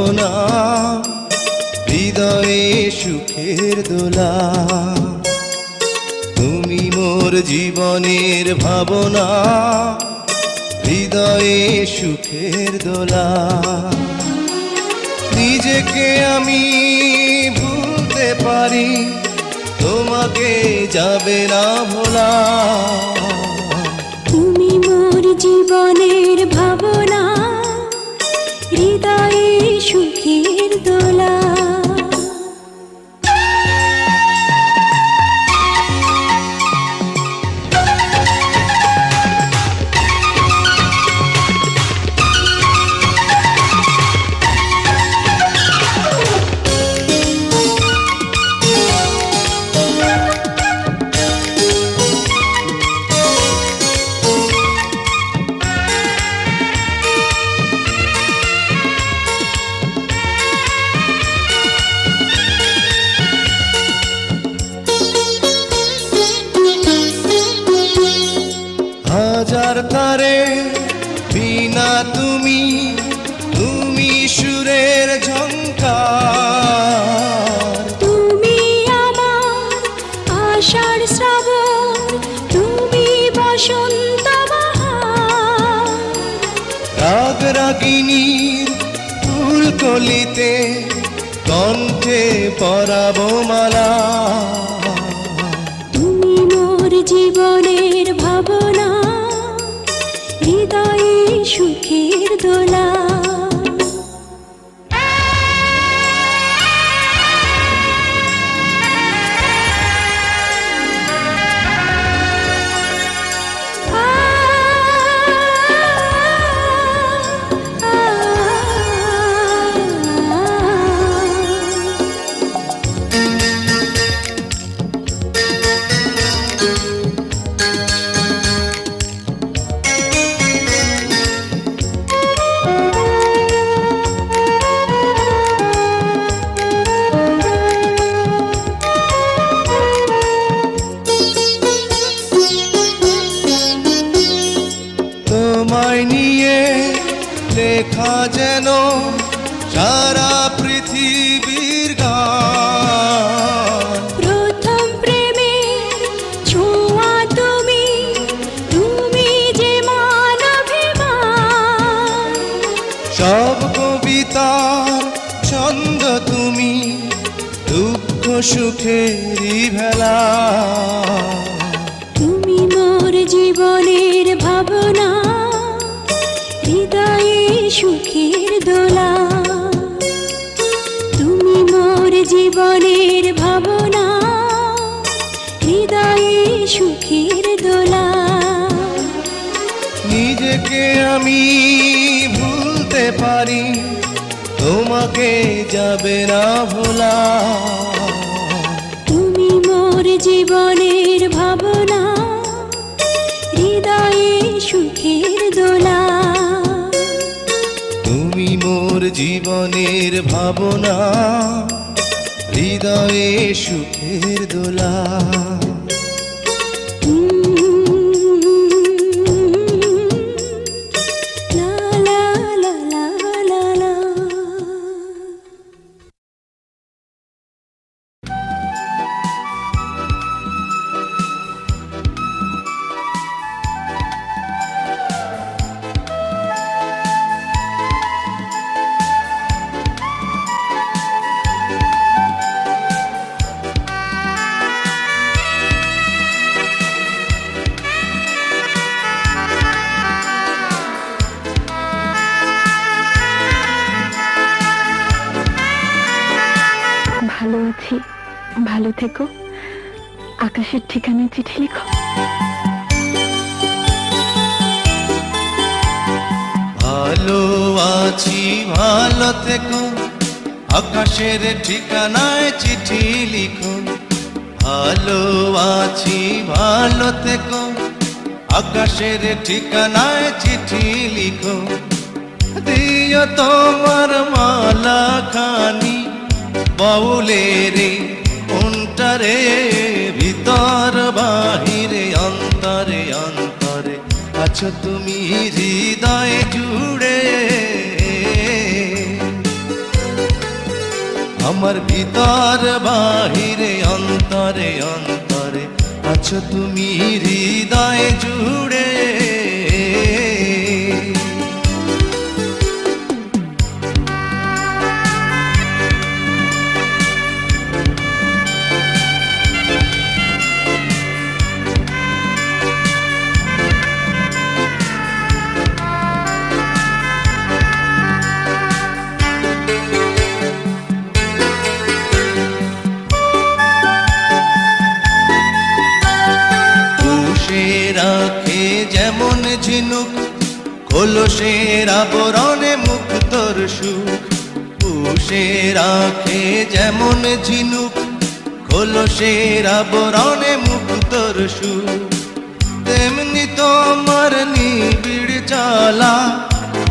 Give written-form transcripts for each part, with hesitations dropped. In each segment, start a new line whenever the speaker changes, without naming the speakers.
ভাবনা, হৃদয়ে সুখের দোলা। তুমি মোর জীবনের ভাবনা, হৃদয়ে সুখের দোলা। নিজেকে আমি ভুলতে পারি, তোমাকে যাবে না ভোলা।
তুমি মোর জীবনের ভাবনা, হৃদয়ে সুখের দোলা।
হাজার তারে বিনা তুমি, তুমি সুরের ঝংকার।
তুমি আমার আষাঢ় শ্রাবণ, তুমি বসন্ত বাহার।
রাগ রাগিনীর ফুলকলিতে কণ্ঠে পরাবো মালা।
তুমি মোর জীবনের ভাবনা, হৃদয়ে সুখের দোলা।
তোমায় নিয়ে লেখা যেন সারা পৃথিবীর গান।
প্রথম প্রেমের ছোঁয়া তুমি, তুমি যে মানবিমান।
সব কবিতার ছন্দ তুমি, দুঃখ সুখেরই ভেলা।
তুমি মোর জীবনের ভাবনা, হৃদয়ে সুখের দোলা। তুমি মোর জীবনের ভাবনা, হৃদয়ে সুখের দোলা।
নিজেকে আমি ভুলতে পারি, তোমাকে যাবে না ভোলা।
তুমি মোর জীবনের ভাবনা, হৃদয়ে সুখের দোলা।
তুমি মোর জীবনের ভাবনা, হৃদয়ে সুখের দোলা।
লা লা লা লা লা লা।
ভালো আছি, ভালো থেকো। আকাশের ঠিকানায় চিঠি লিখো।
ভালো আছি, ভালো থেকো, আকাশের ঠিকানায় চিঠি লিখো। ভালো আছি, ভালো থেকো, আকাশের ঠিকানায় চিঠি লিখো। দিও তোমার মালা খানি বাউলের অন্তরে, ভিতর বাহিরে অন্তরে অন্তরে আছো তুমি হৃদয় জুড়ে। আমার ভিতর বাহিরে অন্তরে অন্তরে আছো তুমি হৃদয় জুড়ে। রাখে যেমন ঝিনুক কলসের আবরণে মুক্তর সুখ। পুষে রাখে যেমন ঝিনুক কলসের আবরণে মুক্তর সুখ। তেমনি তোমার নিবিড় চলা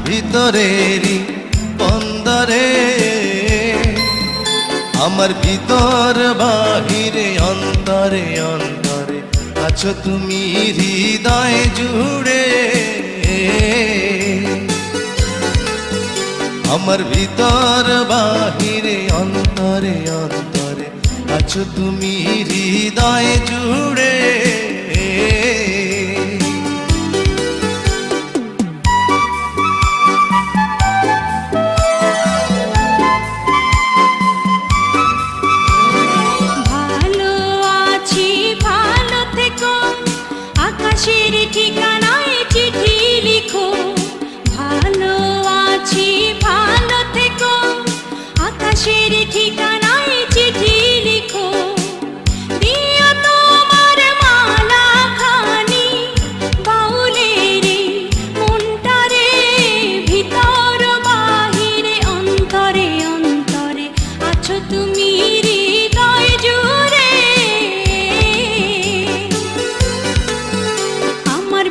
ভিতরেরই বন্দরে। আমার ভিতর বাহিরে অন্তরে অন্তরে আছো তুমি হৃদয় জুড়ে। আমার ভিতর বাহিরে অন্তরে অন্তরে আছো তুমি হৃদয় জুড়ে।
আকাশের ঠিকানায় চিঠি লিখো। ভালো আছি ভালো থেকো, আকাশের ঠিকানায় চিঠি লিখো। দিও তোমার মালা খানি বাউলের মনটারে। ভিতর বাহিরে অন্তরে অন্তরে আছো তুমি হৃদয় জুড়ে।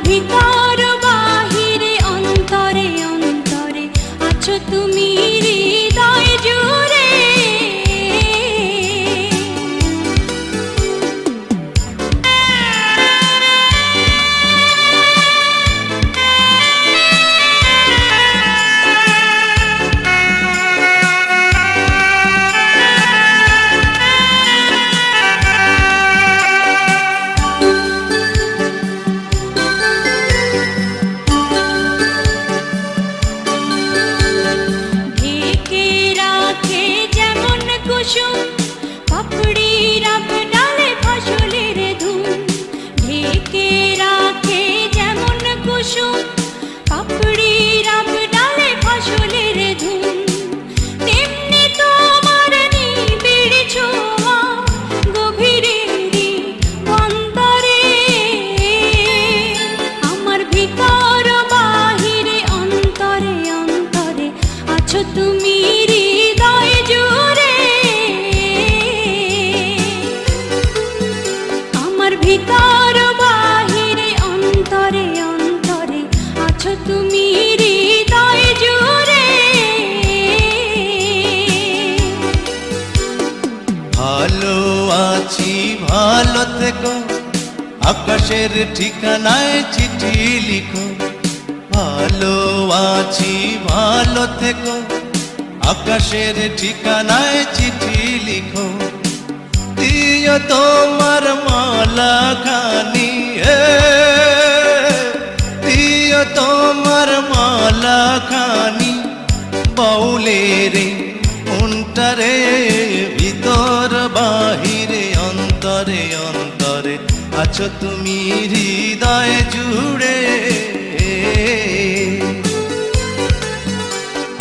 ভিতর বাহিরে অন্তরে অন্তরে আছো তুমি হৃদয় জুড়ে। পাপড়ির ডালে ফসলের ধুম ঢেকে রাখে যেমন কুসুম। পাপড়ির ডালে ফসলের ধুম তেমনি তোমার নিবিড় ছোঁয়া গভীরেরই অন্তরে। আমার ভিতর বাহিরে অন্তরে অন্তরে আছো তুমি হৃদয় জুড়ে। ভিতর বাহিরে অন্তরে অন্তরে আছো তুমি হৃদয় জুড়ে।
ভালো আছি ভালো থেকো, আকাশের ঠিকানায় চিঠি লিখো। ভালো আছি ভালো থেকো, আকাশের ঠিকানায় চিঠি লিখো। দিও তোমার মালা খানি, দিও তোমার মালা খানি বাউলের মনটারে। ভিতর বাহিরে অন্তরে অন্তরে আছো তুমি হৃদয় জুড়ে।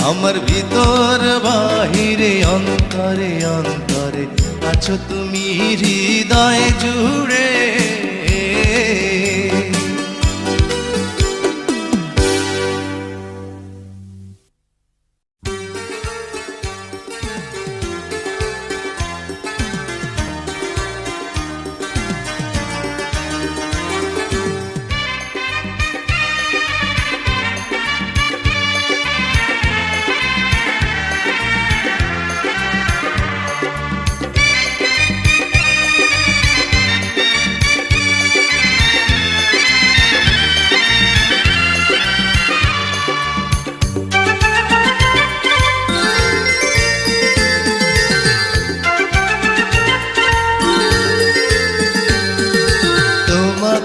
আমার ভিতর বাহিরে অন্তরে অন্তরে আছো তুমি হৃদয় জুড়ে।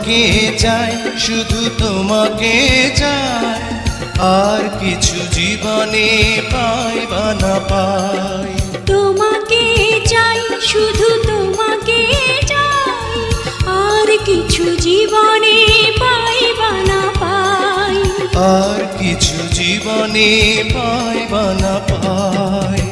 তোমাকে চাই, শুধু তোমাকে চাই, আর কিছু জীবনে পাই বা না পাই।
তোমাকে চাই, শুধু তোমাকে চাই, আর কিছু জীবনে পাই বা না পাই।
আর কিছু জীবনে পাই বা না পাই।